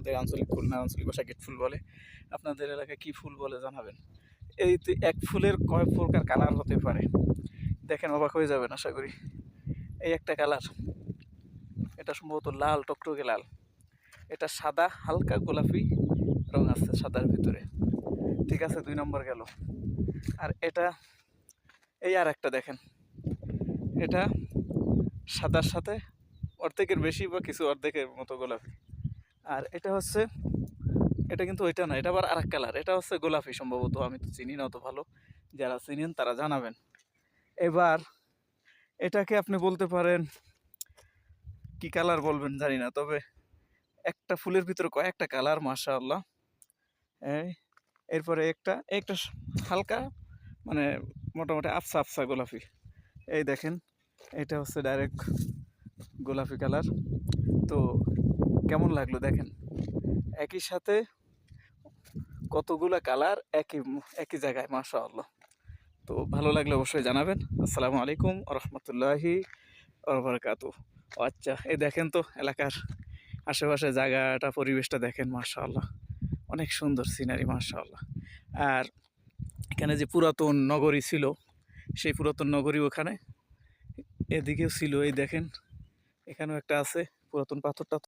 আমাদের আঞ্চলিক ফুল না, আঞ্চলিক ভাষায় গেট ফুল বলে। আপনাদের এলাকায় কী ফুল বলে জানাবেন। এই এক ফুলের কয় প্রকার কালার হতে পারে দেখেন, অবাক হয়ে যাবেন আশা করি। এই একটা কালার, এটা সম্ভবত লাল, টকটকে লাল। এটা সাদা, হালকা গোলাপি রং আছে সাদার ভিতরে। ঠিক আছে, 2 নম্বর গেল। আর এটা এই আর একটা দেখেন, এটা সাদার সাথে অর্ধেকের বেশি বা কিছু অর্ধেকের মতো গোলাপি। আর এটা হচ্ছে, এটা কিন্তু ওইটা না, এটা আবার আরেক কালার। এটা হচ্ছে গোলাপি সম্ভবত, আমি তো চিনি না অত ভালো, যারা চিনেন তারা জানাবেন। এবার এটাকে আপনি বলতে পারেন কি কালার বলবেন জানি না, তবে একটা ফুলের ভিতরে কয়েকটা কালার, মাশাআল্লাহ। এরপরে একটা একটা হালকা মানে মোটামুটি আফসা আফসা গোলাপি। এই দেখেন, এটা হচ্ছে ডাইরেক্ট গোলাপি কালার। তো কেমন লাগলো দেখেন, একই সাথে কতগুলা কালার একই একই জায়গায়, মাশাআল্লাহ। তো ভালো লাগলে অবশ্যই জানাবেন। আসসালামু আলাইকুম ওয়া রাহমাতুল্লাহি ওয়া বারাকাতুহু। আচ্ছা, এই দেখেন তো এলাকার আশেপাশে জায়গাটা, পরিবেশটা দেখেন, মাশাআল্লাহ, অনেক সুন্দর সিনারি, মাশাআল্লাহ। আর এখানে যে পুরাতন নগরী ছিল, সেই পুরাতন নগরী ওখানে, এদিকেও ছিল। এই দেখেন, এখানেও একটা আছে পুরাতন পাথরটা।